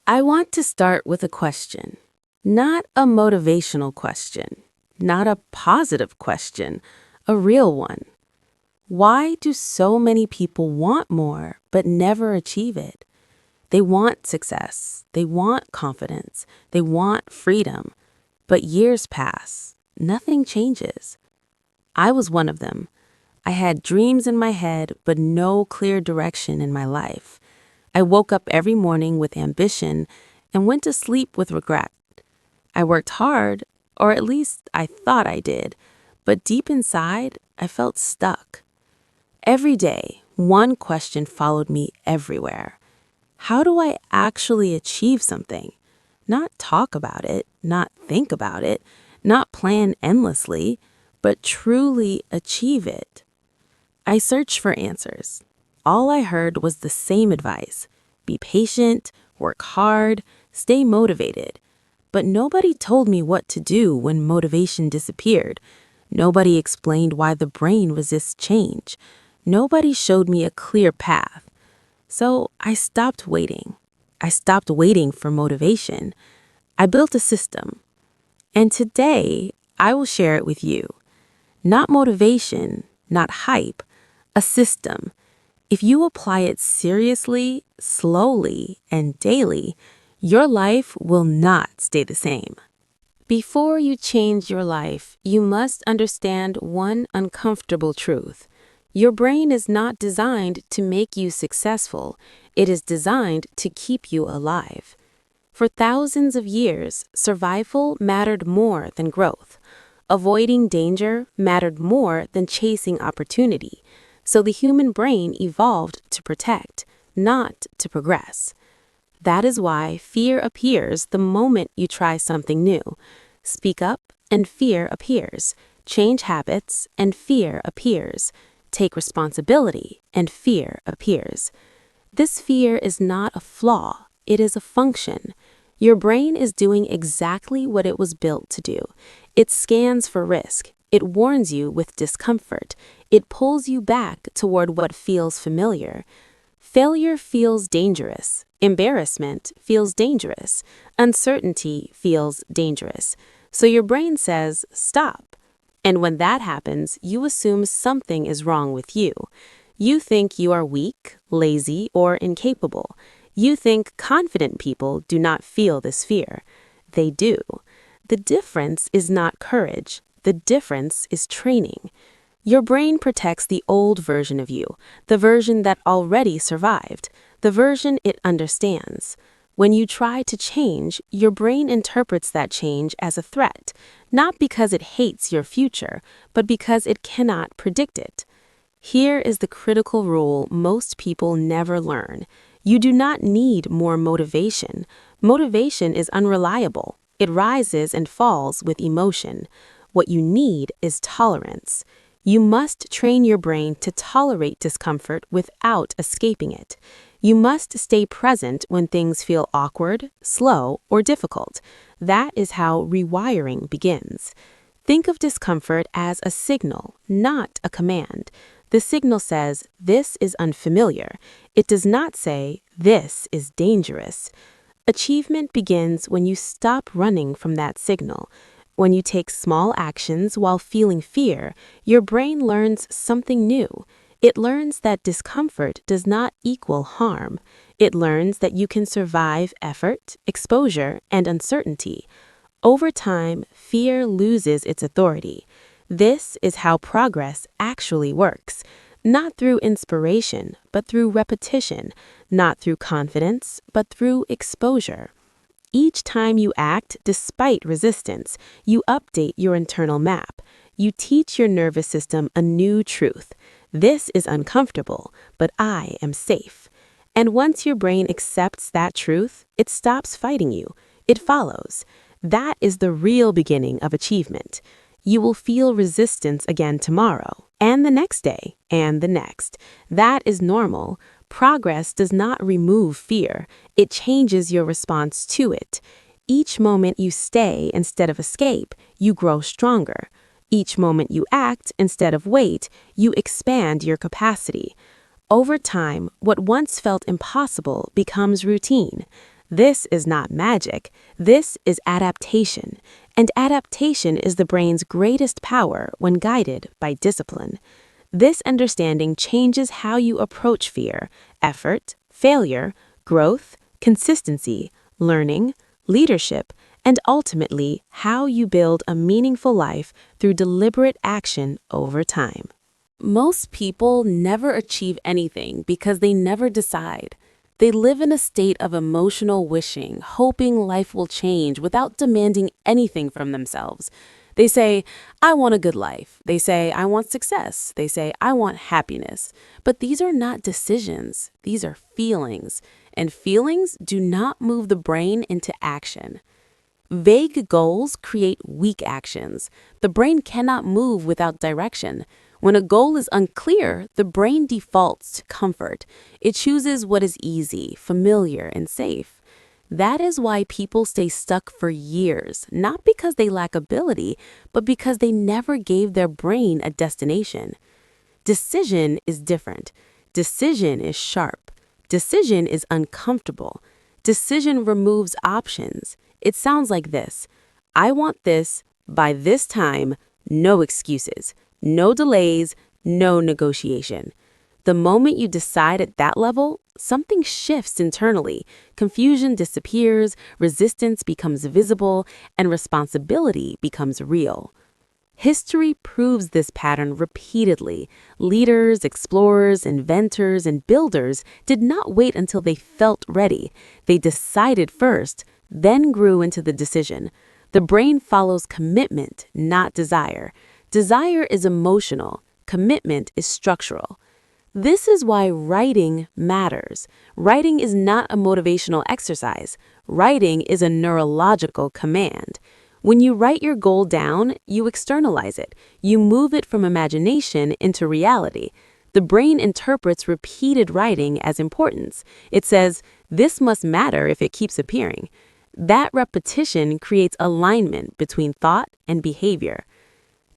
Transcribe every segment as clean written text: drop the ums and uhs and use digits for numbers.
I want to start with a question, not a motivational question, not a positive question, a real one. Why do so many people want more but never achieve it? They want success, they want confidence, they want freedom, but years pass, nothing changes. I was one of them. I had dreams in my head, but no clear direction in my life. I woke up every morning with ambition and went to sleep with regret. I worked hard, or at least I thought I did, but deep inside, I felt stuck. Every day, one question followed me everywhere. How do I actually achieve something? Not talk about it, not think about it, not plan endlessly, but truly achieve it. I searched for answers. All I heard was the same advice: be patient, work hard, stay motivated. But nobody told me what to do when motivation disappeared. Nobody explained why the brain resists change. Nobody showed me a clear path. So I stopped waiting. I stopped waiting for motivation. I built a system. And today, I will share it with you. Not motivation, not hype, a system. If you apply it seriously, slowly, and daily, your life will not stay the same. Before you change your life, you must understand one uncomfortable truth. Your brain is not designed to make you successful. It is designed to keep you alive. For thousands of years, survival mattered more than growth. Avoiding danger mattered more than chasing opportunity. So the human brain evolved to protect, not to progress. That is why fear appears the moment you try something new. Speak up, and fear appears. Change habits, and fear appears. Take responsibility, and fear appears. This fear is not a flaw, it is a function. Your brain is doing exactly what it was built to do. It scans for risk. It warns you with discomfort. It pulls you back toward what feels familiar. Failure feels dangerous. Embarrassment feels dangerous. Uncertainty feels dangerous. So your brain says, stop. And when that happens, you assume something is wrong with you. You think you are weak, lazy, or incapable. You think confident people do not feel this fear. They do. The difference is not courage. The difference is training. Your brain protects the old version of you, the version that already survived, the version it understands. When you try to change, your brain interprets that change as a threat, not because it hates your future, but because it cannot predict it. Here is the critical rule most people never learn. You do not need more motivation. Motivation is unreliable. It rises and falls with emotion. What you need is tolerance. You must train your brain to tolerate discomfort without escaping it. You must stay present when things feel awkward, slow, or difficult. That is how rewiring begins. Think of discomfort as a signal, not a command. The signal says, this is unfamiliar. It does not say, this is dangerous. Achievement begins when you stop running from that signal. When you take small actions while feeling fear, your brain learns something new. It learns that discomfort does not equal harm. It learns that you can survive effort, exposure, and uncertainty. Over time, fear loses its authority. This is how progress actually works. Not through inspiration, but through repetition. Not through confidence, but through exposure. Each time you act despite resistance, you update your internal map. You teach your nervous system a new truth. This is uncomfortable, but I am safe. And once your brain accepts that truth, it stops fighting you. It follows. That is the real beginning of achievement. You will feel resistance again tomorrow, and the next day, and the next. That is normal. Progress does not remove fear. It changes your response to it. Each moment you stay instead of escape, you grow stronger. Each moment you act instead of wait, you expand your capacity. Over time, what once felt impossible becomes routine. This is not magic. This is adaptation. And adaptation is the brain's greatest power when guided by discipline. This understanding changes how you approach fear, effort, failure, growth, consistency, learning, leadership, and ultimately how you build a meaningful life through deliberate action over time. Most people never achieve anything because they never decide. They live in a state of emotional wishing, hoping life will change without demanding anything from themselves. They say, I want a good life. They say, I want success. They say, I want happiness. But these are not decisions. These are feelings. And feelings do not move the brain into action. Vague goals create weak actions. The brain cannot move without direction. When a goal is unclear, the brain defaults to comfort. It chooses what is easy, familiar, and safe. That is why people stay stuck for years, not because they lack ability, but because they never gave their brain a destination. Decision is different. Decision is sharp. Decision is uncomfortable. Decision removes options. It sounds like this: I want this by this time, no excuses, no delays, no negotiation. The moment you decide at that level, something shifts internally. Confusion disappears, resistance becomes visible, and responsibility becomes real. History proves this pattern repeatedly. Leaders, explorers, inventors, and builders did not wait until they felt ready. They decided first, then grew into the decision. The brain follows commitment, not desire. Desire is emotional. Commitment is structural. This is why writing matters. Writing is not a motivational exercise. Writing is a neurological command. When you write your goal down, you externalize it. You move it from imagination into reality. The brain interprets repeated writing as importance. It says, this must matter if it keeps appearing. That repetition creates alignment between thought and behavior.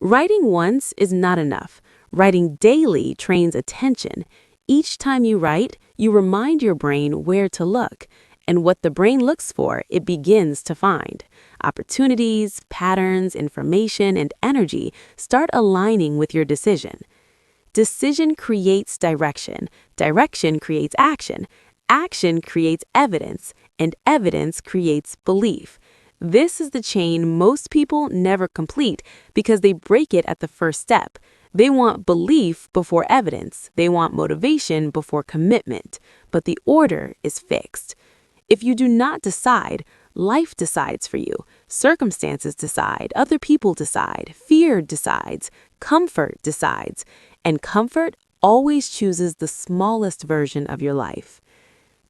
Writing once is not enough. Writing daily trains attention. Each time you write, you remind your brain where to look. And what the brain looks for, it begins to find. Opportunities, patterns, information, and energy start aligning with your decision. Decision creates direction. Direction creates action. Action creates evidence. And evidence creates belief. This is the chain most people never complete because they break it at the first step. They want belief before evidence. They want motivation before commitment. But the order is fixed. If you do not decide, life decides for you. Circumstances decide. Other people decide. Fear decides. Comfort decides. And comfort always chooses the smallest version of your life.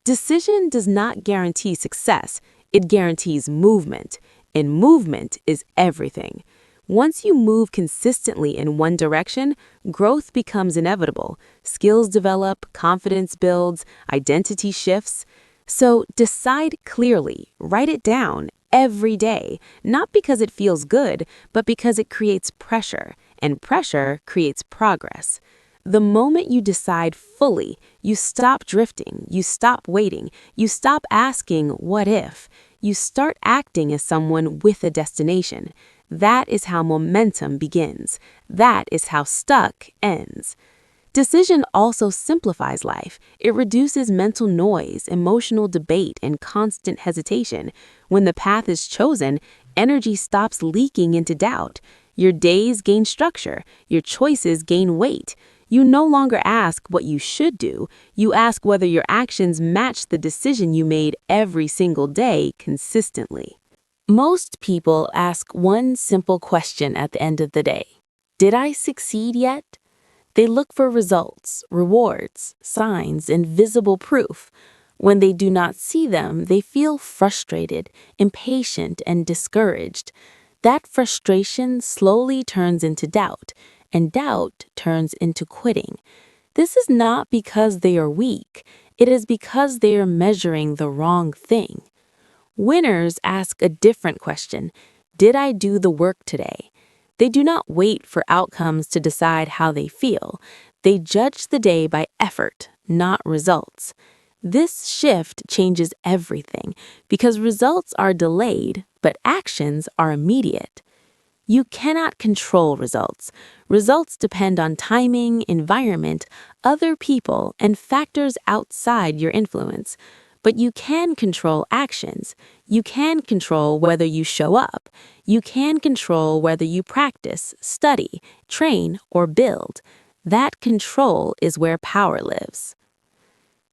Decision does not guarantee success. It guarantees movement. And movement is everything. Once you move consistently in one direction, growth becomes inevitable. Skills develop, confidence builds, identity shifts. So decide clearly, write it down every day, not because it feels good, but because it creates pressure, and pressure creates progress. The moment you decide fully, you stop drifting, you stop waiting, you stop asking, what if? You start acting as someone with a destination. That is how momentum begins. That is how stuck ends. Decision also simplifies life. It reduces mental noise, emotional debate, and constant hesitation. When the path is chosen, energy stops leaking into doubt. Your days gain structure. Your choices gain weight. You no longer ask what you should do. You ask whether your actions match the decision you made every single day consistently. Most people ask one simple question at the end of the day. Did I succeed yet? They look for results, rewards, signs, and visible proof. When they do not see them, they feel frustrated, impatient, and discouraged. That frustration slowly turns into doubt, and doubt turns into quitting. This is not because they are weak. It is because they are measuring the wrong thing. Winners ask a different question. Did I do the work today? They do not wait for outcomes to decide how they feel. They judge the day by effort, not results. This shift changes everything because results are delayed, but actions are immediate. You cannot control results. Results depend on timing, environment, other people, and factors outside your influence. But you can control actions. You can control whether you show up. You can control whether you practice, study, train, or build. That control is where power lives.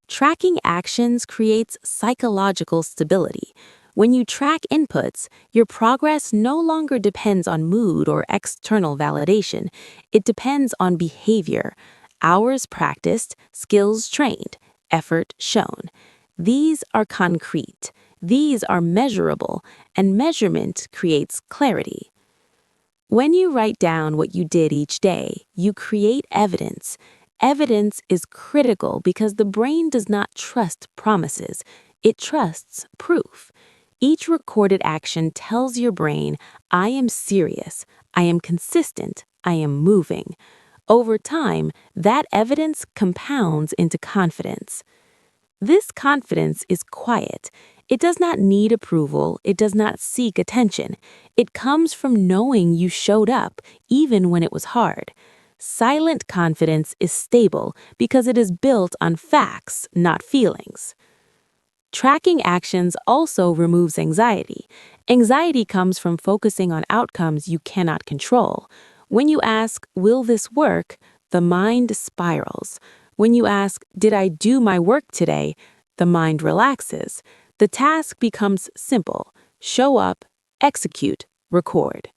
Tracking actions creates psychological stability. When you track inputs, your progress no longer depends on mood or external validation. It depends on behavior, hours practiced, skills trained, effort shown. These are concrete. These are measurable, and measurement creates clarity. When you write down what you did each day, you create evidence. Evidence is critical because the brain does not trust promises, it trusts proof. Each recorded action tells your brain, I am serious, I am consistent, I am moving. Over time, that evidence compounds into confidence. This confidence is quiet. It does not need approval. It does not seek attention. It comes from knowing you showed up even when it was hard. Silent confidence is stable because it is built on facts, not feelings. Tracking actions also removes anxiety. Anxiety comes from focusing on outcomes you cannot control. When you ask, will this work? The mind spirals. When you ask, did I do my work today? The mind relaxes. The task becomes simple. Show up, execute, record.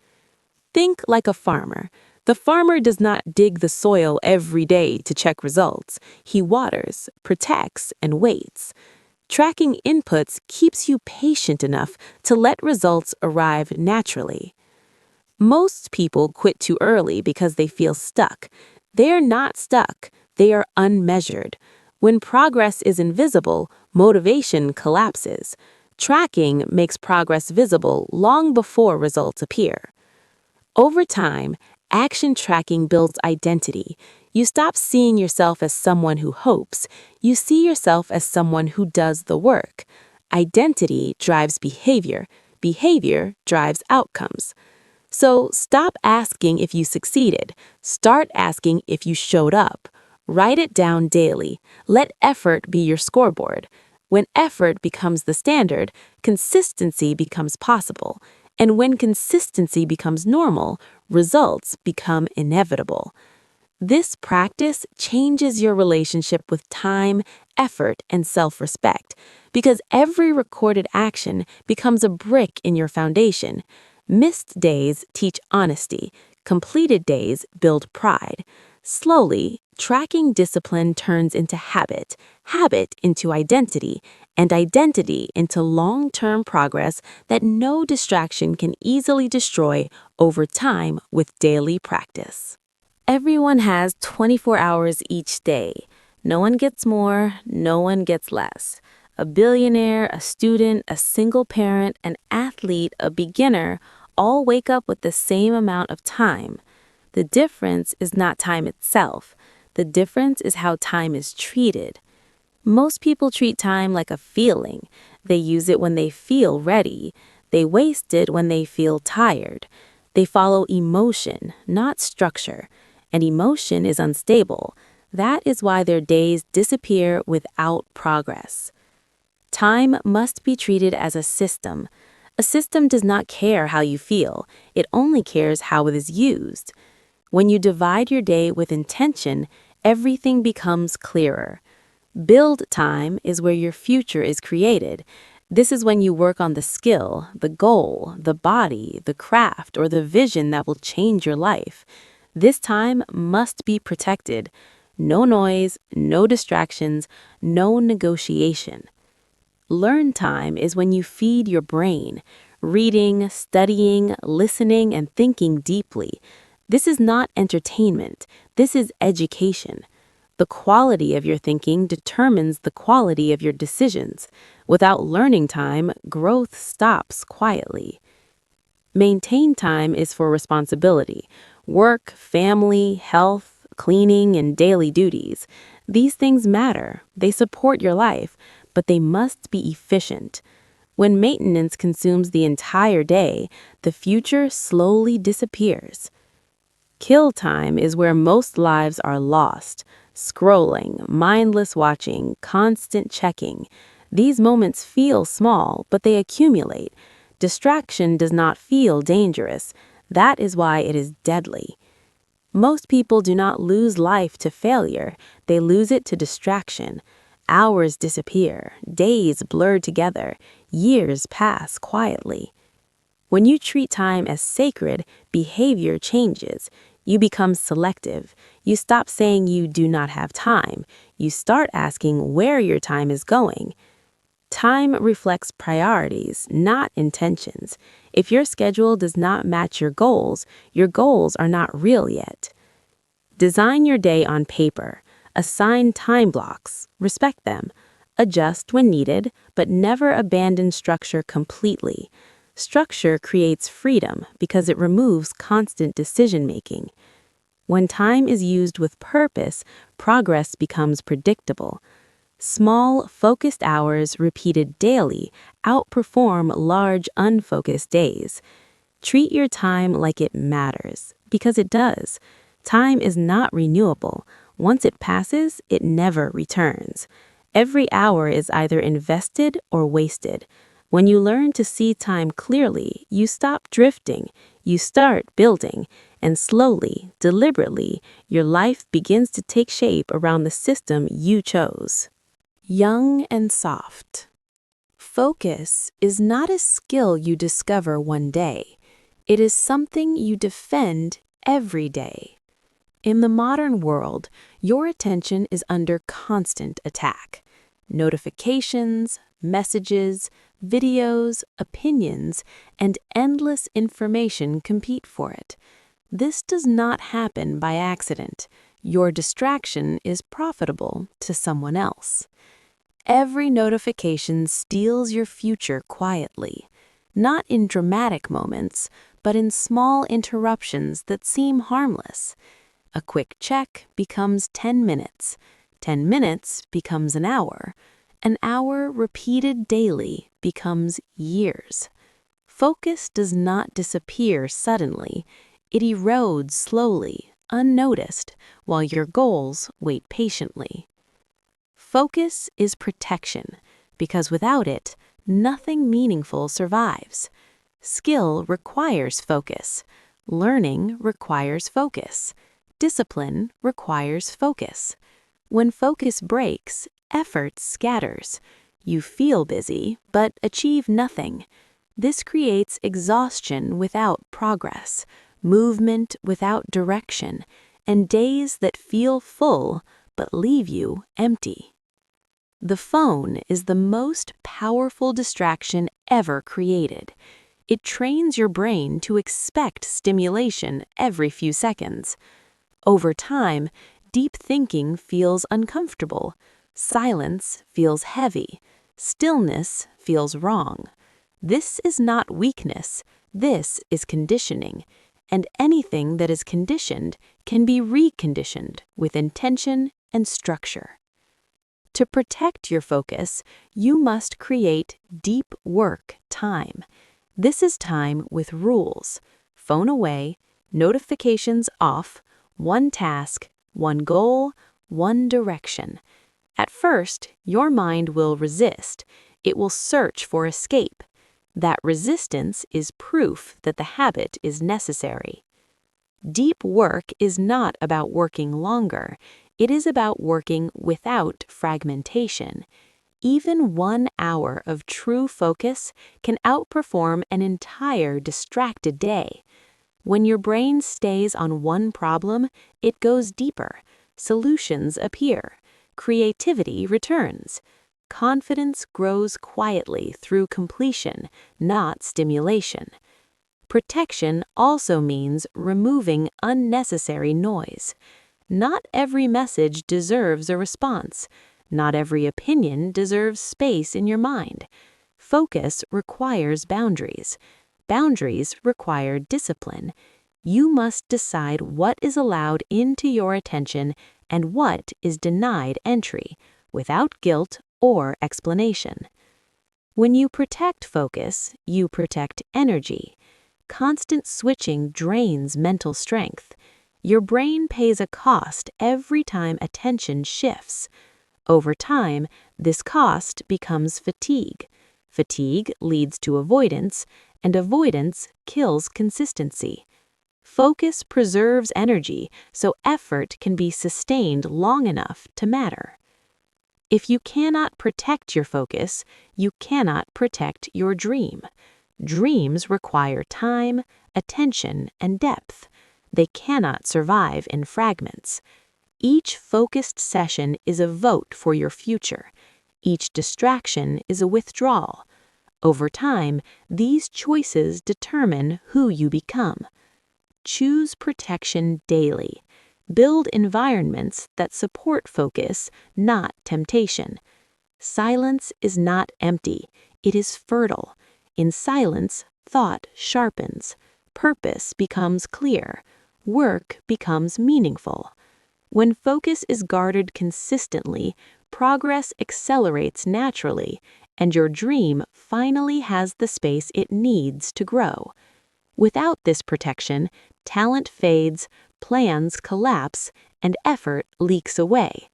Think like a farmer. The farmer does not dig the soil every day to check results. He waters, protects, and waits. Tracking inputs keeps you patient enough to let results arrive naturally. Most people quit too early because they feel stuck. They are not stuck, they are unmeasured. When progress is invisible, motivation collapses. Tracking makes progress visible long before results appear. Over time, action tracking builds identity. You stop seeing yourself as someone who hopes. You see yourself as someone who does the work. Identity drives behavior. Behavior drives outcomes. So stop asking if you succeeded. Start asking if you showed up. Write it down daily. Let effort be your scoreboard. When effort becomes the standard, consistency becomes possible. And when consistency becomes normal, results become inevitable. This practice changes your relationship with time, effort, and self-respect because every recorded action becomes a brick in your foundation. Missed days teach honesty. Completed days build pride. Slowly, tracking discipline turns into habit, habit into identity, and identity into long-term progress that no distraction can easily destroy over time with daily practice. Everyone has 24 hours each day. No one gets more, no one gets less. A billionaire, a student, a single parent, an athlete, a beginner all wake up with the same amount of time. The difference is not time itself. The difference is how time is treated. Most people treat time like a feeling. They use it when they feel ready. They waste it when they feel tired. They follow emotion, not structure. And emotion is unstable. That is why their days disappear without progress. Time must be treated as a system. A system does not care how you feel. It only cares how it is used. When you divide your day with intention, everything becomes clearer. Build time is where your future is created. This is when you work on the skill, the goal, the body, the craft, or the vision that will change your life. This time must be protected. No noise, no distractions, no negotiation. Learn time is when you feed your brain, reading, studying, listening, and thinking deeply. This is not entertainment. This is education. The quality of your thinking determines the quality of your decisions. Without learning time, growth stops quietly. Maintain time is for responsibility, work, family, health, cleaning, and daily duties. These things matter, they support your life, but they must be efficient. When maintenance consumes the entire day, the future slowly disappears. Kill time is where most lives are lost. Scrolling, mindless watching, constant checking. These moments feel small, but they accumulate. Distraction does not feel dangerous. That is why it is deadly. Most people do not lose life to failure, they lose it to distraction. Hours disappear, days blur together, years pass quietly. When you treat time as sacred, behavior changes. You become selective. You stop saying you do not have time. You start asking where your time is going. Time reflects priorities, not intentions. If your schedule does not match your goals are not real yet. Design your day on paper. Assign time blocks. Respect them. Adjust when needed, but never abandon structure completely. Structure creates freedom because it removes constant decision-making. When time is used with purpose, progress becomes predictable. Small, focused hours repeated daily outperform large, unfocused days. Treat your time like it matters, because it does. Time is not renewable. Once it passes, it never returns. Every hour is either invested or wasted. When you learn to see time clearly, you stop drifting, you start building, and slowly, deliberately, your life begins to take shape around the system you chose. Young and soft. Focus is not a skill you discover one day. It is something you defend every day. In the modern world, your attention is under constant attack. Notifications, messages, videos, opinions, and endless information compete for it. This does not happen by accident. Your distraction is profitable to someone else. Every notification steals your future quietly, not in dramatic moments, but in small interruptions that seem harmless. A quick check becomes 10 minutes. 10 minutes becomes an hour repeated daily becomes years. Focus does not disappear suddenly. It erodes slowly, unnoticed, while your goals wait patiently. Focus is protection, because without it, nothing meaningful survives. Skill requires focus. Learning requires focus. Discipline requires focus. When focus breaks, effort scatters. You feel busy, but achieve nothing. This creates exhaustion without progress, movement without direction, and days that feel full but leave you empty. The phone is the most powerful distraction ever created. It trains your brain to expect stimulation every few seconds. Over time, deep thinking feels uncomfortable. Silence feels heavy. Stillness feels wrong. This is not weakness. This is conditioning. And anything that is conditioned can be reconditioned with intention and structure. To protect your focus, you must create deep work time. This is time with rules. Phone away, notifications off, one task, one goal, one direction. At first, your mind will resist. It will search for escape. That resistance is proof that the habit is necessary. Deep work is not about working longer. It is about working without fragmentation. Even 1 hour of true focus can outperform an entire distracted day. When your brain stays on one problem, it goes deeper. Solutions appear. Creativity returns. Confidence grows quietly through completion, not stimulation. Protection also means removing unnecessary noise. Not every message deserves a response. Not every opinion deserves space in your mind. Focus requires boundaries. Boundaries require discipline. You must decide what is allowed into your attention and what is denied entry, without guilt or explanation. When you protect focus, you protect energy. Constant switching drains mental strength. Your brain pays a cost every time attention shifts. Over time, this cost becomes fatigue. Fatigue leads to avoidance, and avoidance kills consistency. Focus preserves energy so effort can be sustained long enough to matter. If you cannot protect your focus, you cannot protect your dream. Dreams require time, attention, and depth. They cannot survive in fragments. Each focused session is a vote for your future. Each distraction is a withdrawal. Over time, these choices determine who you become. Choose protection daily. Build environments that support focus, not temptation. Silence is not empty. It is fertile. In silence, thought sharpens. Purpose becomes clear. Work becomes meaningful. When focus is guarded consistently, progress accelerates naturally, and your dream finally has the space it needs to grow. Without this protection, talent fades, plans collapse, and effort leaks away.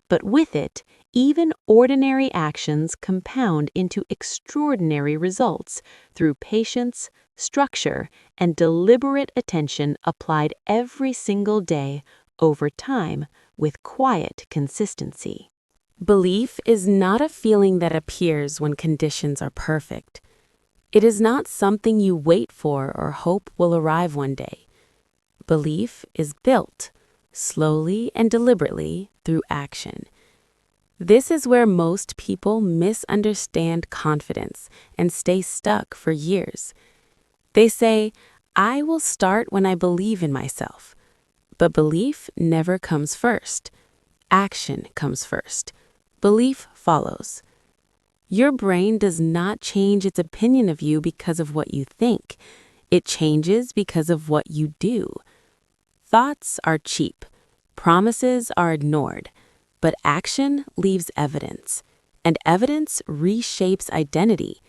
But with it, even ordinary actions compound into extraordinary results through patience, structure, and deliberate attention applied every single day over time with quiet consistency. Belief is not a feeling that appears when conditions are perfect. It is not something you wait for or hope will arrive one day. Belief is built, slowly and deliberately, through action. This is where most people misunderstand confidence and stay stuck for years. They say, "I will start when I believe in myself." But belief never comes first. Action comes first. Belief follows. Your brain does not change its opinion of you because of what you think. It changes because of what you do. Thoughts are cheap. Promises are ignored. But action leaves evidence, and evidence reshapes identity.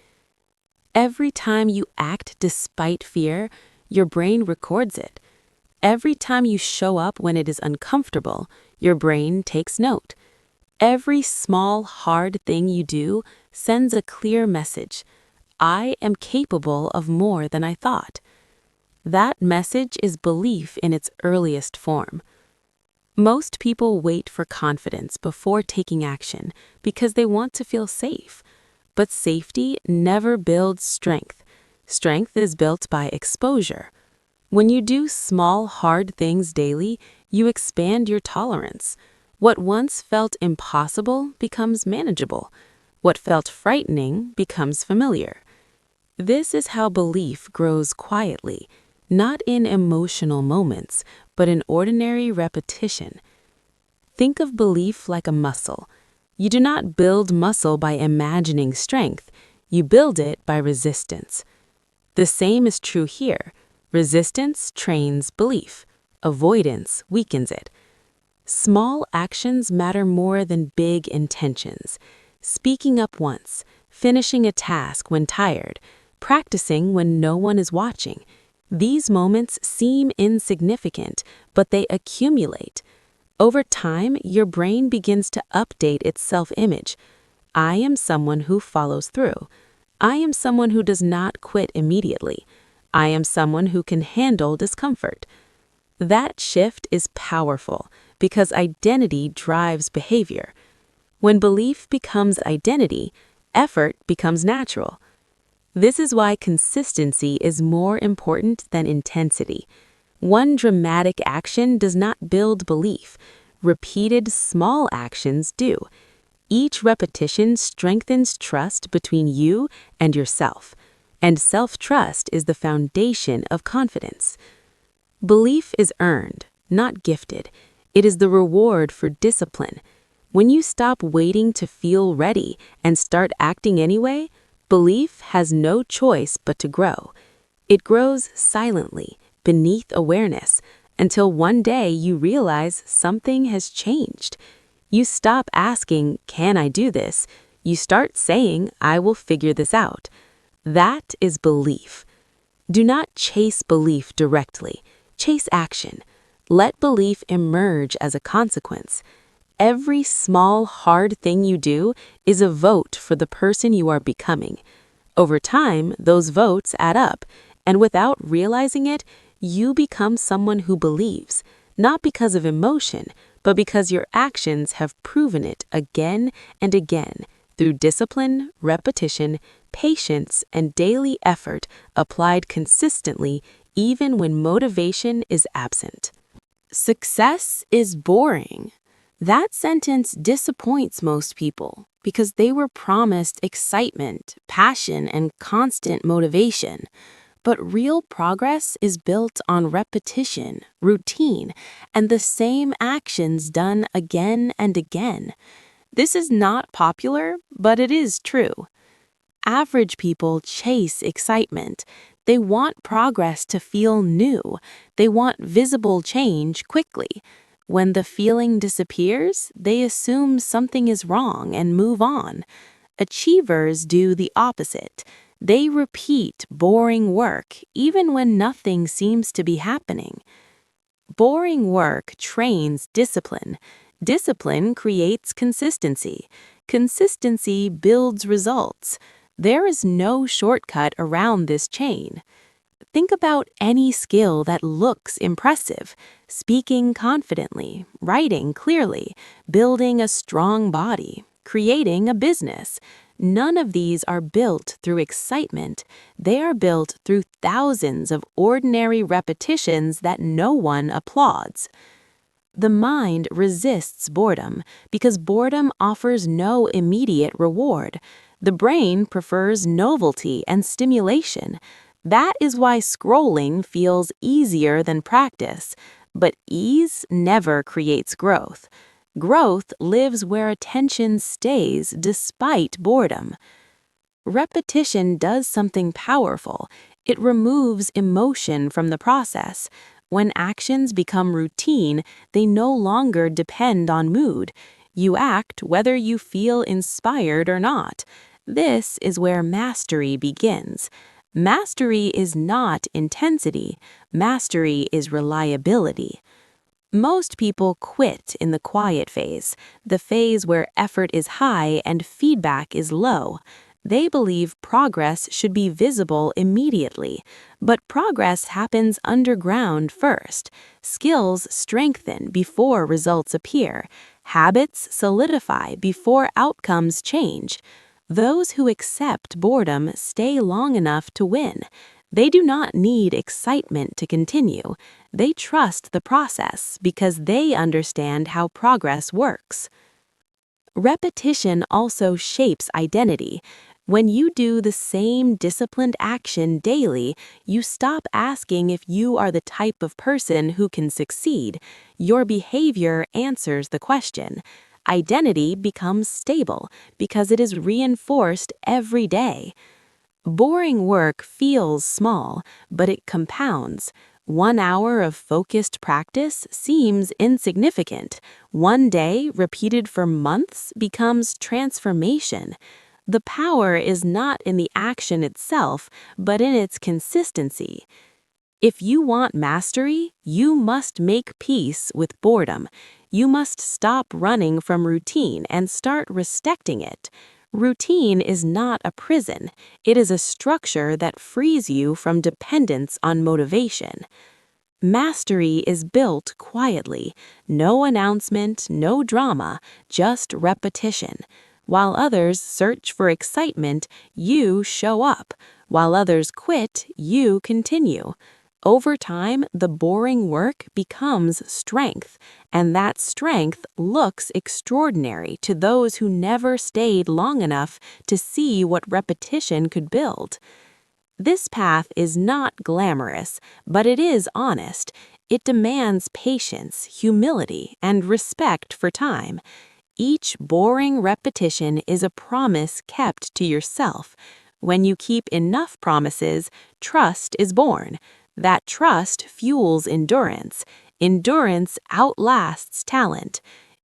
Every time you act despite fear, your brain records it. Every time you show up when it is uncomfortable, your brain takes note. Every small, hard thing you do sends a clear message. I am capable of more than I thought. That message is belief in its earliest form. Most people wait for confidence before taking action because they want to feel safe. But safety never builds strength. Strength is built by exposure. When you do small, hard things daily, you expand your tolerance. What once felt impossible becomes manageable. What felt frightening becomes familiar. This is how belief grows quietly, not in emotional moments, but in ordinary repetition. Think of belief like a muscle. You do not build muscle by imagining strength. You build it by resistance. The same is true here. Resistance trains belief. Avoidance weakens it. Small actions matter more than big intentions. Speaking up once, finishing a task when tired, practicing when no one is watching. These moments seem insignificant, but they accumulate. Over time, your brain begins to update its self-image. I am someone who follows through. I am someone who does not quit immediately. I am someone who can handle discomfort. That shift is powerful because identity drives behavior. When belief becomes identity, effort becomes natural. This is why consistency is more important than intensity. One dramatic action does not build belief. Repeated small actions do. Each repetition strengthens trust between you and yourself. And self-trust is the foundation of confidence. Belief is earned, not gifted. It is the reward for discipline. When you stop waiting to feel ready and start acting anyway, belief has no choice but to grow. It grows silently, beneath awareness, until one day you realize something has changed. You stop asking, "Can I do this?" You start saying, "I will figure this out." That is belief. Do not chase belief directly. Chase action. Let belief emerge as a consequence. Every small, hard thing you do is a vote for the person you are becoming. Over time, those votes add up, and without realizing it, you become someone who believes, not because of emotion, but because your actions have proven it again and again through discipline, repetition, patience, and daily effort applied consistently even when motivation is absent. Success is boring. That sentence disappoints most people because they were promised excitement, passion, and constant motivation. But real progress is built on repetition, routine, and the same actions done again and again. This is not popular, but it is true. Average people chase excitement. They want progress to feel new. They want visible change quickly. When the feeling disappears, they assume something is wrong and move on. Achievers do the opposite. They repeat boring work even when nothing seems to be happening. Boring work trains discipline. Discipline creates consistency. Consistency builds results. There is no shortcut around this chain. Think about any skill that looks impressive: speaking confidently, writing clearly, building a strong body, creating a business. None of these are built through excitement. They are built through thousands of ordinary repetitions that no one applauds. The mind resists boredom because boredom offers no immediate reward. The brain prefers novelty and stimulation. That is why scrolling feels easier than practice. But ease never creates growth. Growth lives where attention stays despite boredom. Repetition does something powerful. It removes emotion from the process. When actions become routine, they no longer depend on mood. You act whether you feel inspired or not. This is where mastery begins. Mastery is not intensity. Mastery is reliability. Most people quit in the quiet phase, the phase where effort is high and feedback is low. They believe progress should be visible immediately, but progress happens underground first. Skills strengthen before results appear. Habits solidify before outcomes change. Those who accept boredom stay long enough to win. They do not need excitement to continue. They trust the process because they understand how progress works. Repetition also shapes identity. When you do the same disciplined action daily, you stop asking if you are the type of person who can succeed. Your behavior answers the question. Identity becomes stable because it is reinforced every day. Boring work feels small, but it compounds. 1 hour of focused practice seems insignificant. One day, repeated for months, becomes transformation. The power is not in the action itself, but in its consistency. If you want mastery, you must make peace with boredom. You must stop running from routine and start respecting it. Routine is not a prison. It is a structure that frees you from dependence on motivation. Mastery is built quietly. No announcement, no drama, just repetition. While others search for excitement, you show up. While others quit, you continue. Over time, the boring work becomes strength, and that strength looks extraordinary to those who never stayed long enough to see what repetition could build. This path is not glamorous, but it is honest. It demands patience, humility, and respect for time. Each boring repetition is a promise kept to yourself. When you keep enough promises, trust is born. That trust fuels endurance. Endurance outlasts talent.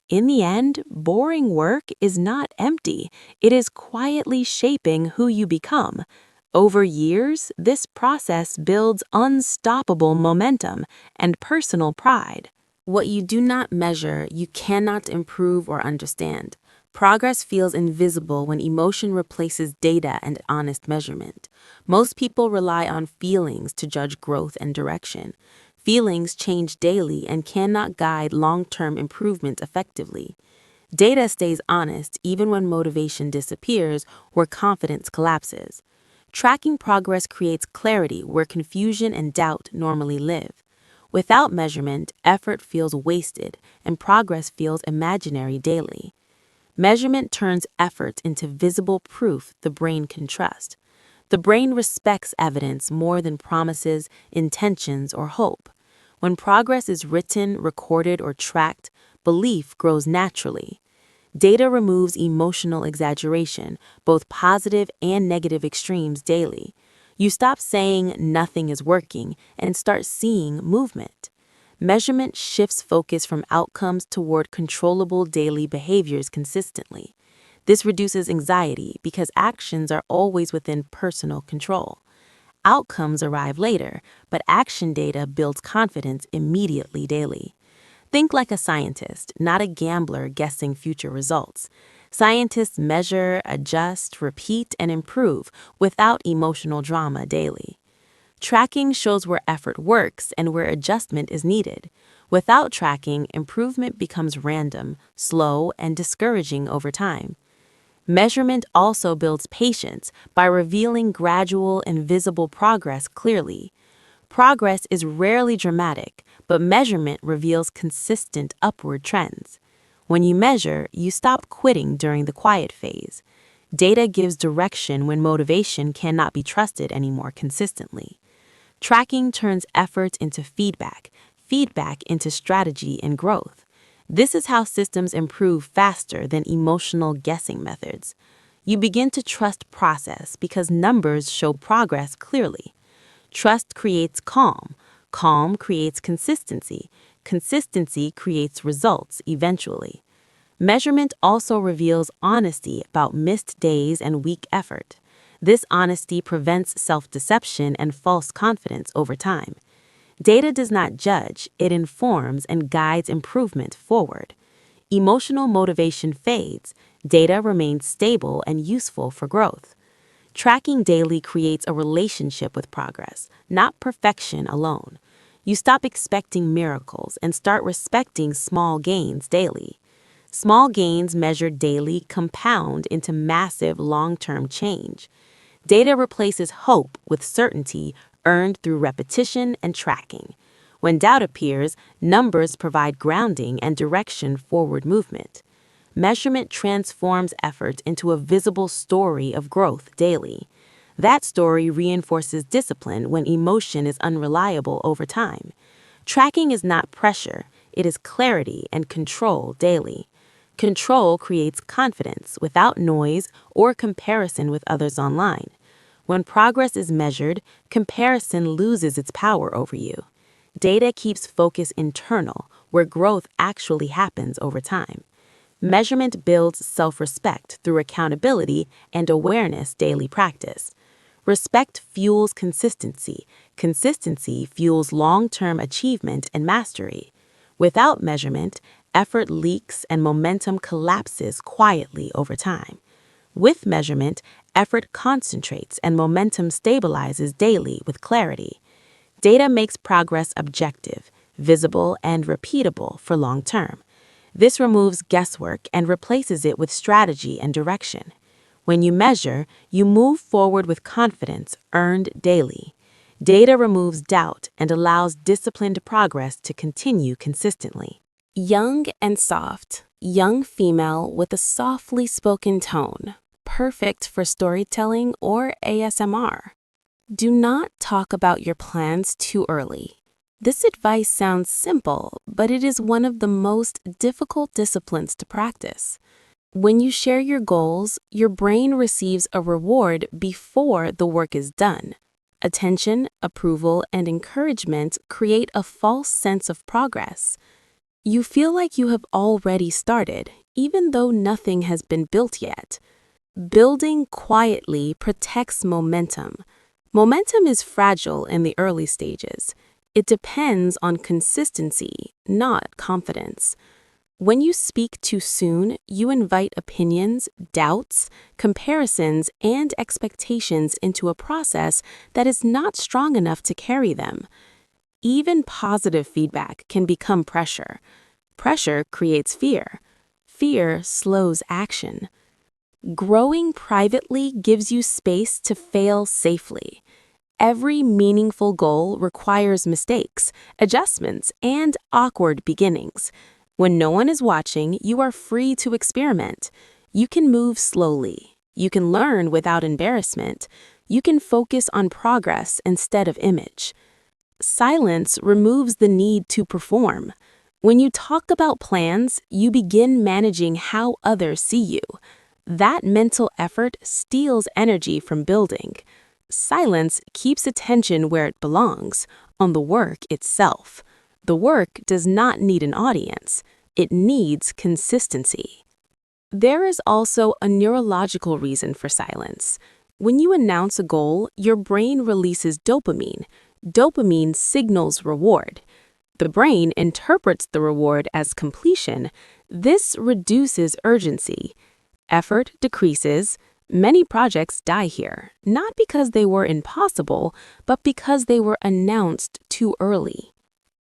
In the end, boring work is not empty. It is quietly shaping who you become. Over years, this process builds unstoppable momentum and personal pride. What you do not measure, you cannot improve or understand. Progress feels invisible when emotion replaces data and honest measurement. Most people rely on feelings to judge growth and direction. Feelings change daily and cannot guide long-term improvement effectively. Data stays honest even when motivation disappears or confidence collapses. Tracking progress creates clarity where confusion and doubt normally live. Without measurement, effort feels wasted and progress feels imaginary daily. Measurement turns effort into visible proof the brain can trust. The brain respects evidence more than promises, intentions, or hope. When progress is written, recorded, or tracked, belief grows naturally. Data removes emotional exaggeration, both positive and negative extremes daily. You stop saying nothing is working and start seeing movement. Measurement shifts focus from outcomes toward controllable daily behaviors consistently. This reduces anxiety because actions are always within personal control. Outcomes arrive later, but action data builds confidence immediately daily. Think like a scientist, not a gambler guessing future results. Scientists measure, adjust, repeat, and improve without emotional drama daily. Tracking shows where effort works and where adjustment is needed. Without tracking, improvement becomes random, slow, and discouraging over time. Measurement also builds patience by revealing gradual and visible progress clearly. Progress is rarely dramatic, but measurement reveals consistent upward trends. When you measure, you stop quitting during the quiet phase. Data gives direction when motivation cannot be trusted anymore consistently. Tracking turns effort into feedback, feedback into strategy and growth. This is how systems improve faster than emotional guessing methods. You begin to trust process because numbers show progress clearly. Trust creates calm. Calm creates consistency. Consistency creates results eventually. Measurement also reveals honesty about missed days and weak effort. This honesty prevents self-deception and false confidence over time. Data does not judge, it informs and guides improvement forward. Emotional motivation fades, data remains stable and useful for growth. Tracking daily creates a relationship with progress, not perfection alone. You stop expecting miracles and start respecting small gains daily. Small gains measured daily compound into massive long-term change. Data replaces hope with certainty earned through repetition and tracking. When doubt appears, numbers provide grounding and direction forward movement. Measurement transforms effort into a visible story of growth daily. That story reinforces discipline when emotion is unreliable over time. Tracking is not pressure, it is clarity and control daily. Control creates confidence without noise or comparison with others online. When progress is measured, comparison loses its power over you. Data keeps focus internal, where growth actually happens over time. Measurement builds self-respect through accountability and awareness daily practice. Respect fuels consistency. Consistency fuels long-term achievement and mastery. Without measurement, effort leaks and momentum collapses quietly over time. With measurement, effort concentrates and momentum stabilizes daily with clarity. Data makes progress objective, visible, and repeatable for long term. This removes guesswork and replaces it with strategy and direction. When you measure, you move forward with confidence earned daily. Data removes doubt and allows disciplined progress to continue consistently. Young and soft, young female with a softly spoken tone, perfect for storytelling or ASMR. Do not talk about your plans too early. This advice sounds simple, but it is one of the most difficult disciplines to practice. When you share your goals, your brain receives a reward before the work is done. Attention, approval, and encouragement create a false sense of progress. You feel like you have already started, even though nothing has been built yet. Building quietly protects momentum. Momentum is fragile in the early stages. It depends on consistency, not confidence. When you speak too soon, you invite opinions, doubts, comparisons, and expectations into a process that is not strong enough to carry them. Even positive feedback can become pressure. Pressure creates fear. Fear slows action. Growing privately gives you space to fail safely. Every meaningful goal requires mistakes, adjustments, and awkward beginnings. When no one is watching, you are free to experiment. You can move slowly. You can learn without embarrassment. You can focus on progress instead of image. Silence removes the need to perform. When you talk about plans, you begin managing how others see you. That mental effort steals energy from building. Silence keeps attention where it belongs, on the work itself. The work does not need an audience. It needs consistency. There is also a neurological reason for silence. When you announce a goal, your brain releases dopamine. Dopamine signals reward. The brain interprets the reward as completion. This reduces urgency. Effort decreases. Many projects die here, not because they were impossible, but because they were announced too early.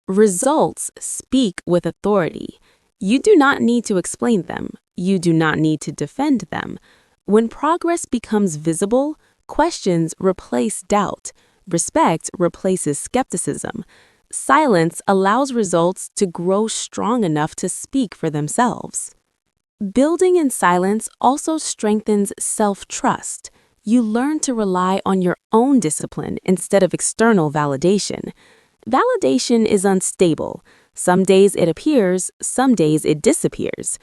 Results speak with authority. You do not need to explain them. You do not need to defend them. When progress becomes visible, questions replace doubt. Respect replaces skepticism. Silence allows results to grow strong enough to speak for themselves. Building in silence also strengthens self-trust. You learn to rely on your own discipline instead of external validation. Validation is unstable. Some days it appears, some days it disappears.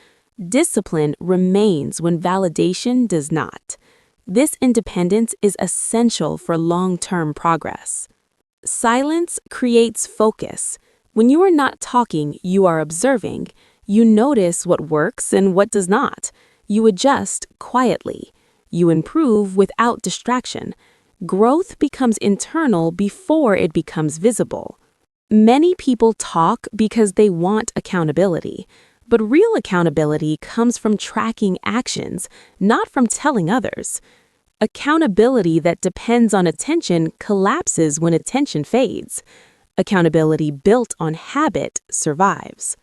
Discipline remains when validation does not. This independence is essential for long-term progress. Silence creates focus. When you are not talking, you are observing. You notice what works and what does not. You adjust quietly. You improve without distraction. Growth becomes internal before it becomes visible. Many people talk because they want accountability, but real accountability comes from tracking actions, not from telling others. Accountability that depends on attention collapses when attention fades. Accountability built on habit survives.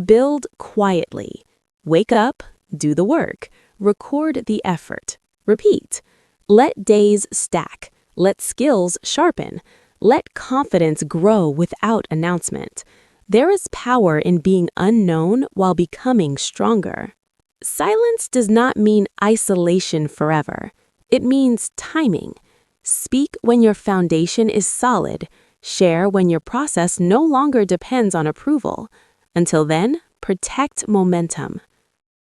Build quietly. Wake up, do the work, record the effort. Repeat. Let days stack. Let skills sharpen. Let confidence grow without announcement. There is power in being unknown while becoming stronger. Silence does not mean isolation forever. It means timing. Speak when your foundation is solid. Share when your process no longer depends on approval. Until then, protect momentum.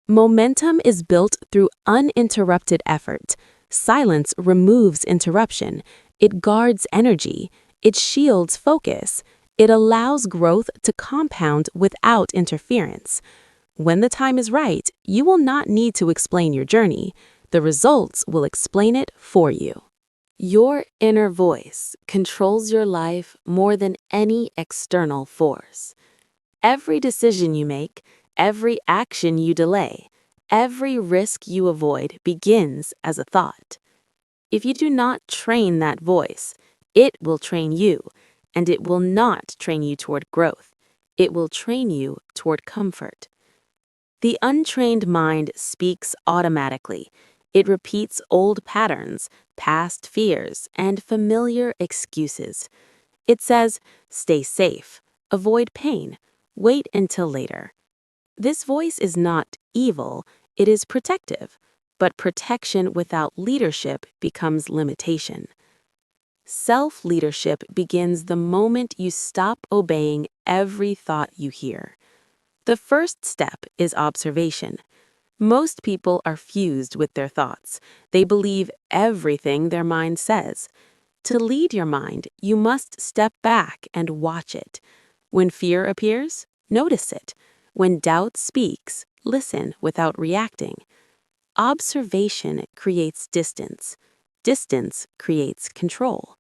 Momentum is built through uninterrupted effort. Silence removes interruption. It guards energy. It shields focus. It allows growth to compound without interference. When the time is right, you will not need to explain your journey. The results will explain it for you. Your inner voice controls your life more than any external force. Every decision you make, every action you delay, every risk you avoid begins as a thought. If you do not train that voice, it will train you, and it will not train you toward growth. It will train you toward comfort. The untrained mind speaks automatically. It repeats old patterns, past fears, and familiar excuses. It says, stay safe, avoid pain, wait until later. This voice is not evil, it is protective, but protection without leadership becomes limitation. Self-leadership begins the moment you stop obeying every thought you hear. The first step is observation. Most people are fused with their thoughts. They believe everything their mind says. To lead your mind, you must step back and watch it. When fear appears, notice it. When doubt speaks, listen without reacting. Observation creates distance. Distance creates control.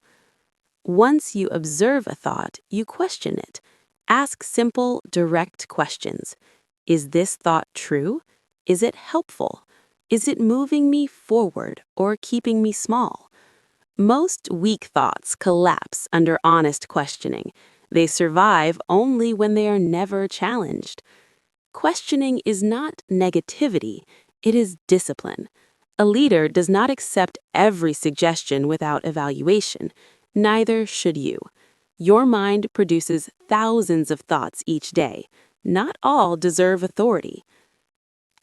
Once you observe a thought, you question it. Ask simple, direct questions. Is this thought true? Is it helpful? Is it moving me forward or keeping me small? Most weak thoughts collapse under honest questioning. They survive only when they are never challenged. Questioning is not negativity, it is discipline. A leader does not accept every suggestion without evaluation. Neither should you. Your mind produces thousands of thoughts each day. Not all deserve authority.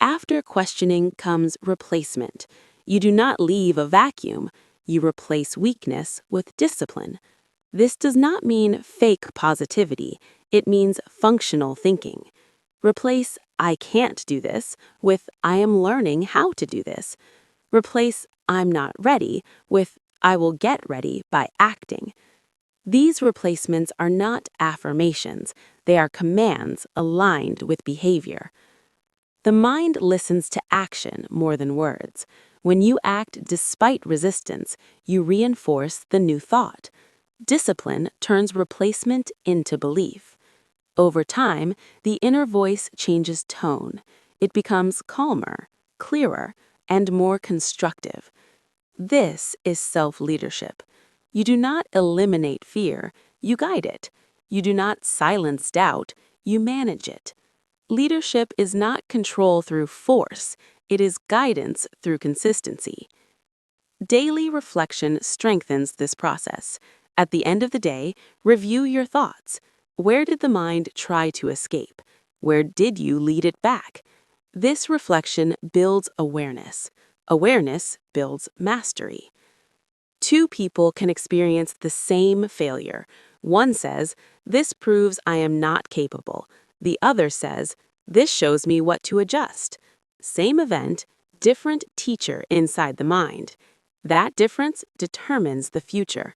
After questioning comes replacement. You do not leave a vacuum. You replace weakness with discipline. This does not mean fake positivity. It means functional thinking. Replace "I can't do this" with "I am learning how to do this." Replace "I'm not ready" with "I will get ready by acting." These replacements are not affirmations. They are commands aligned with behavior. The mind listens to action more than words. When you act despite resistance, you reinforce the new thought. Discipline turns replacement into belief. Over time, the inner voice changes tone. It becomes calmer, clearer, and more constructive. This is self-leadership. You do not eliminate fear, you guide it. You do not silence doubt, you manage it. Leadership is not control through force, it is guidance through consistency. Daily reflection strengthens this process. At the end of the day, review your thoughts. Where did the mind try to escape? Where did you lead it back? This reflection builds awareness. Awareness builds mastery. Two people can experience the same failure. One says, "This proves I am not capable." The other says, "This shows me what to adjust." Same event, different teacher inside the mind. That difference determines the future.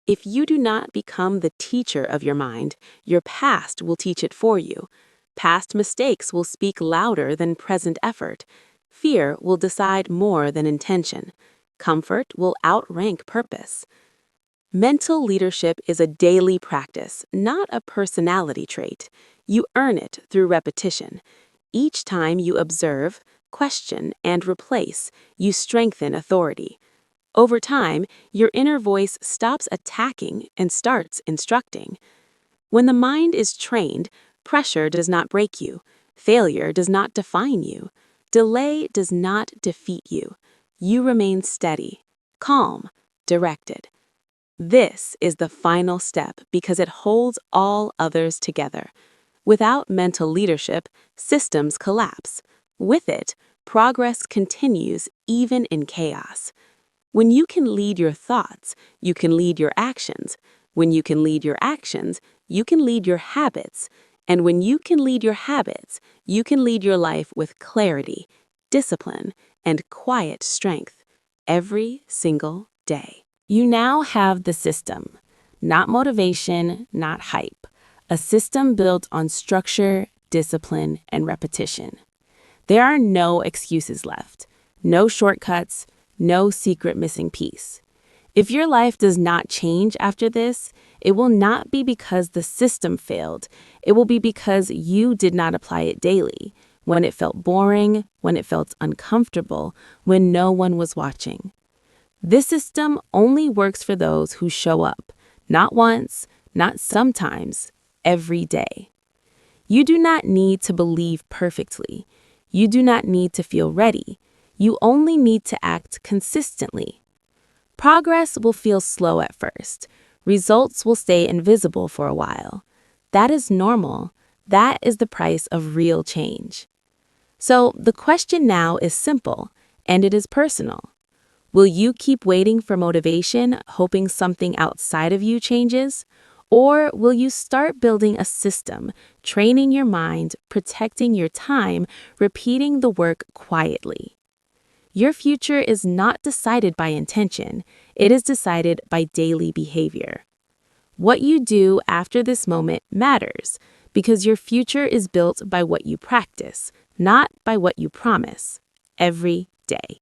If you do not become the teacher of your mind, your past will teach it for you. Past mistakes will speak louder than present effort. Fear will decide more than intention. Comfort will outrank purpose. Mental leadership is a daily practice, not a personality trait. You earn it through repetition. Each time you observe, question, and replace, you strengthen authority. Over time, your inner voice stops attacking and starts instructing. When the mind is trained, pressure does not break you. Failure does not define you. Delay does not defeat you. You remain steady, calm, directed. This is the final step because it holds all others together. Without mental leadership, systems collapse. With it, progress continues even in chaos. When you can lead your thoughts, you can lead your actions. When you can lead your actions, you can lead your habits. And when you can lead your habits, you can lead your life with clarity, discipline, and quiet strength every single day. You now have the system, not motivation, not hype. A system built on structure, discipline, and repetition. There are no excuses left, no shortcuts, no secret missing piece. If your life does not change after this, it will not be because the system failed. It will be because you did not apply it daily, when it felt boring, when it felt uncomfortable, when no one was watching. This system only works for those who show up, not once, not sometimes, every day. You do not need to believe perfectly. You do not need to feel ready. You only need to act consistently. Progress will feel slow at first. Results will stay invisible for a while. That is normal. That is the price of real change. So the question now is simple, and it is personal. Will you keep waiting for motivation, hoping something outside of you changes? Or will you start building a system, training your mind, protecting your time, repeating the work quietly? Your future is not decided by intention, it is decided by daily behavior. What you do after this moment matters because your future is built by what you practice, not by what you promise, every day.